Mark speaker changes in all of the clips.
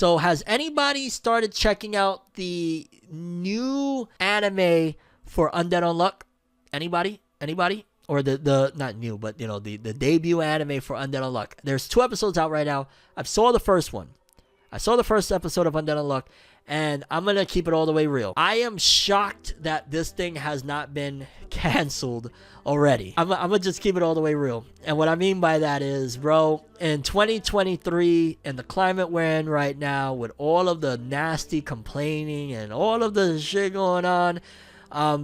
Speaker 1: So has anybody started checking out the new anime for Undead Unluck? Anybody? Or the not new, but you know, the debut anime for Undead Unluck. There's 2 episodes out right now. I saw the first one. I saw the first episode of Undead Unluck, and I'm gonna keep it all the way real. I am shocked that this thing has not been canceled already. I'm gonna just keep it all the way real. And what I mean by that is, bro, in 2023, in the climate we're in right now, with all of the nasty complaining and all of the shit going on,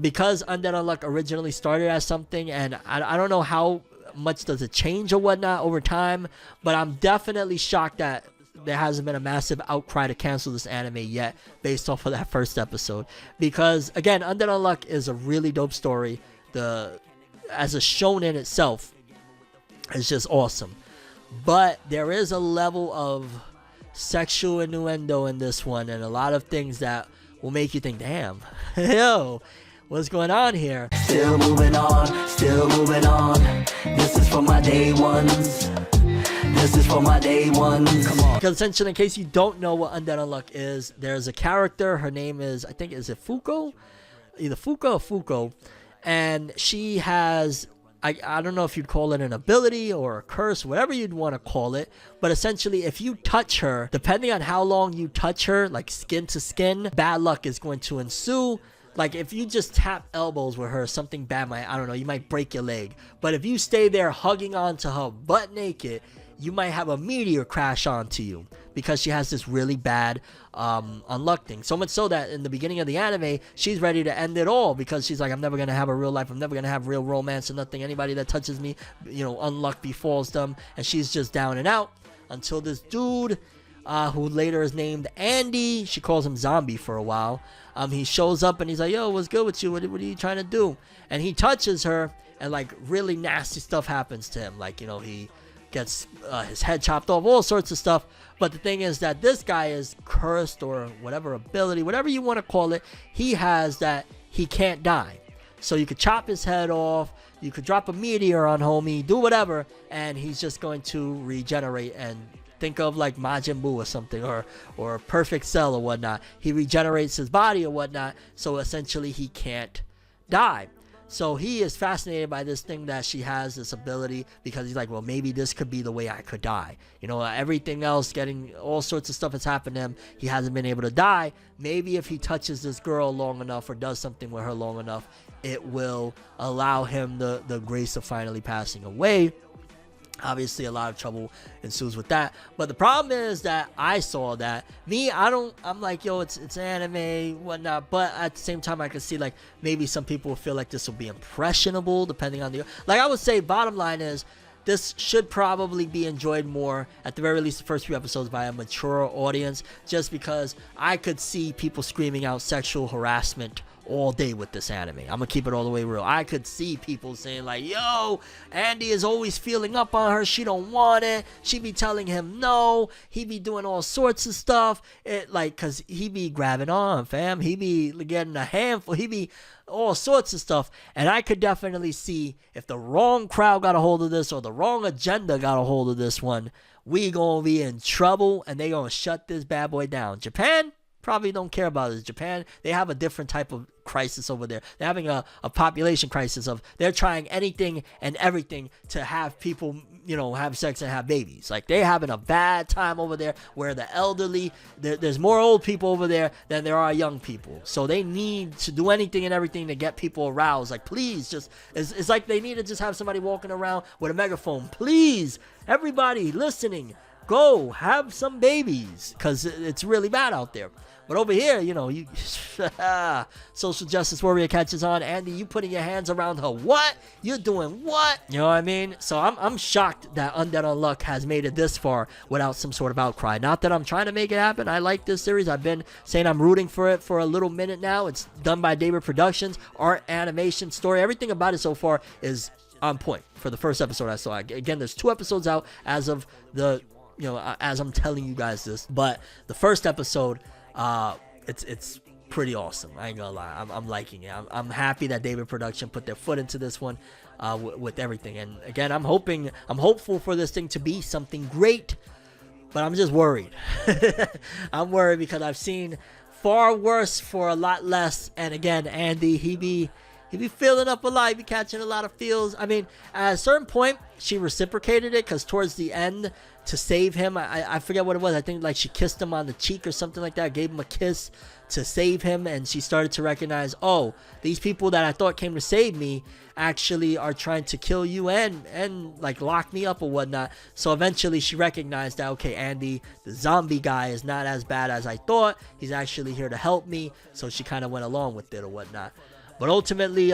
Speaker 1: because Undead Unluck originally started as something, and I don't know how much does it change or whatnot over time, but I'm definitely shocked that there hasn't been a massive outcry to cancel this anime yet based off of that first episode. Because again, Undead Unluck is a really dope story. As a shonen itself, it's just awesome. But there is a level of sexual innuendo in this one, and a lot of things that will make you think, damn, yo, what's going on here?
Speaker 2: Still moving on, still moving on. This is for my day ones. This is for my day ones. Come on.
Speaker 1: Because essentially, in case you don't know what Undead Unluck is, there's a character. Her name is, I think, is it Fuko? Either Fuko or Fuko. And she has, I don't know if you'd call it an ability or a curse, whatever you'd want to call it. But essentially, if you touch her, depending on how long you touch her, like skin to skin, bad luck is going to ensue. Like, if you just tap elbows with her, something bad might, I don't know, you might break your leg. But if you stay there hugging onto her butt naked, you might have a meteor crash onto you, because she has this really bad unluck thing. So much so that in the beginning of the anime, she's ready to end it all, because she's like, I'm never going to have a real life. I'm never going to have real romance or nothing. Anybody that touches me, you know, unluck befalls them. And she's just down and out until this dude, who later is named Andy, she calls him Zombie for a while. He shows up and he's like, yo, what's good with you? What are you trying to do? And he touches her, and like really nasty stuff happens to him. Like, you know, he gets his head chopped off, all sorts of stuff. But the thing is that this guy is cursed, or whatever ability, whatever you want to call it, he has that he can't die. So you could chop his head off, you could drop a meteor on homie, do whatever, and he's just going to regenerate. And think of like Majin Buu or something, or Perfect Cell or whatnot. He regenerates his body or whatnot, so essentially he can't die. So he is fascinated by this thing that she has, this ability, because he's like, well, maybe this could be the way I could die. You know, everything else, getting all sorts of stuff has happened to him. He hasn't been able to die. Maybe if he touches this girl long enough or does something with her long enough, it will allow him the grace of finally passing away. Obviously, a lot of trouble ensues with that. But the problem is that I saw that. I'm like, yo, it's anime, whatnot. But at the same time, I can see, like, maybe some people will feel like this will be impressionable, depending on the... Like, I would say, bottom line is, this should probably be enjoyed more, at the very least the first few episodes, by a mature audience, just because I could see people screaming out sexual harassment all day with this anime. I'm gonna keep it all the way real. I could see people saying like, yo, Andy is always feeling up on her, she don't want it, she be telling him no, he be doing all sorts of stuff, cause he be grabbing on, fam, he be getting a handful, he be all sorts of stuff. And I could definitely see, if the wrong crowd got a hold of this, or the wrong agenda got a hold of this one, we gonna be in trouble, and they gonna shut this bad boy down. Japan probably don't care about this. Japan, they have a different type of crisis over there. They're having a population crisis of, they're trying anything and everything to have people, you know, have sex and have babies. Like, they're having a bad time over there, where the elderly, there's more old people over there than there are young people. So they need to do anything and everything to get people aroused. Like, please, just, it's like they need to just have somebody walking around with a megaphone. Please, everybody listening, go have some babies, because it's really bad out there. But over here, you know, you social justice warrior catches on. Andy, you putting your hands around her. What? You're doing what? You know what I mean? So I'm shocked that Undead Unluck has made it this far without some sort of outcry. Not that I'm trying to make it happen. I like this series. I've been saying I'm rooting for it for a little minute now. It's done by David Productions. Art, animation, story, everything about it so far is on point for the first episode I saw. Again, there's 2 episodes out as of the, you know, as I'm telling you guys this. But the first episode, it's pretty awesome. I ain't gonna lie. I'm liking it. I'm happy that David Production put their foot into this one, with everything. And again, I'm hopeful for this thing to be something great. but I'm just worried. I'm worried because I've seen far worse for a lot less. And again, Andy, he be filling up a lot. He be catching a lot of feels. I mean, at a certain point, she reciprocated it because towards the end, to save him, I forget what it was. I think like she kissed him on the cheek or something like that, gave him a kiss to save him, and she started to recognize, oh, these people that I thought came to save me actually are trying to kill you and like lock me up or whatnot. So eventually she recognized that, okay, Andy, the zombie guy, is not as bad as I thought. He's actually here to help me. So she kind of went along with it or whatnot. But ultimately,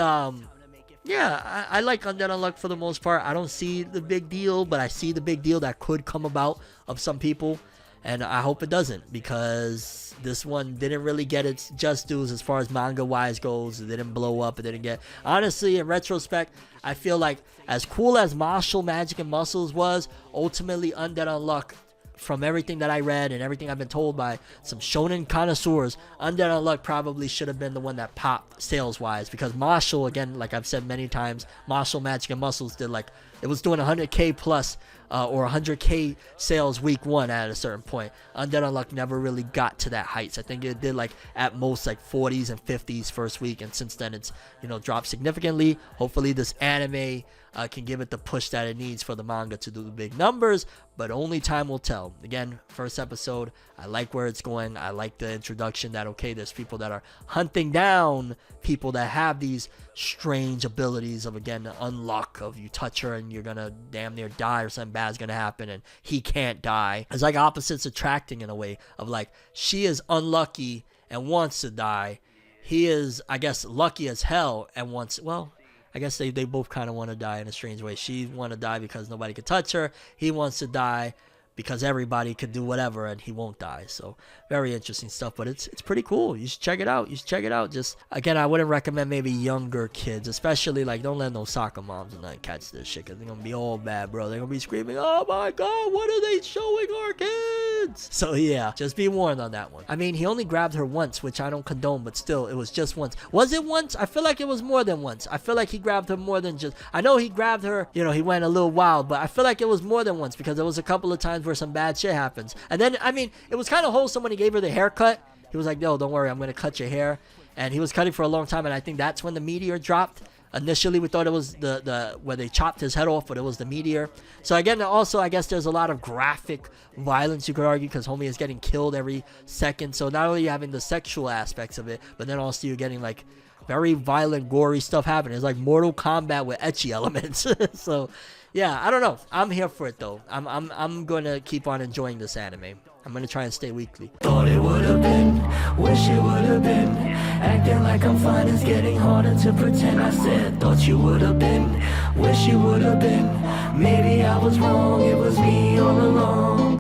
Speaker 1: yeah, I like Undead Unluck for the most part. I don't see the big deal, but I see the big deal that could come about of some people. And I hope it doesn't, because this one didn't really get its just dues as far as manga-wise goes. It didn't blow up. It didn't get... Honestly, in retrospect, I feel like as cool as Martial Magic and Muscles was, ultimately Undead Unluck, from everything that I read and everything I've been told by some shonen connoisseurs, Undead Unluck probably should have been the one that popped sales-wise, because Martial, again, like I've said many times, Martial Magic and Muscles did like... It was doing 100k plus or 100k sales week 1 at a certain point. Undead Unluck never really got to that heights. I think it did like at most like 40s and 50s first week, and since then it's, you know, dropped significantly. Hopefully this anime can give it the push that it needs for the manga to do the big numbers, but only time will tell. Again, first episode, I like where it's going. I like the introduction that, okay, there's people that are hunting down people that have these strange abilities of, again, unluck, of you touch her and you're gonna damn near die or something bad's gonna happen, and he can't die. It's like opposites attracting in a way of like, she is unlucky and wants to die. He is, I guess, lucky as hell and wants, well, I guess they both kind of want to die in a strange way. She want to die because nobody could touch her. He wants to die because everybody could do whatever and he won't die. So very interesting stuff, but it's pretty cool. You should check it out. Just, again, I wouldn't recommend maybe younger kids, especially like, don't let no soccer moms and not catch this shit, because they're gonna be all bad, bro. They're gonna be screaming, oh my god, what are they showing our kids? So yeah, just be warned on that one. I mean, he only grabbed her once, which I don't condone, but still, it was just once. Was it once? I feel like it was more than once. I feel like he grabbed her more than just, I know he grabbed her, you know, he went a little wild, but I feel like it was more than once, because there was a couple of times where some bad shit happens. And then, I mean, it was kind of wholesome when he gave her the haircut. He was like, no, don't worry, I'm going to cut your hair. And he was cutting for a long time, and I think that's when the meteor dropped. Initially, we thought it was the where they chopped his head off, but it was the meteor. So again, also, I guess there's a lot of graphic violence, you could argue, because homie is getting killed every second. So not only are you having the sexual aspects of it, but then also you're getting like very violent, gory stuff happening. It's like Mortal Kombat with ecchi elements. So yeah, I don't know. I'm here for it though. I'm gonna keep on enjoying this anime. I'm gonna try and stay weekly.
Speaker 2: Thought it would have been, wish it would have been. Acting like I'm fine is getting harder to pretend. I said, thought you would have been, wish you would have been. Maybe I was wrong, it was me all along.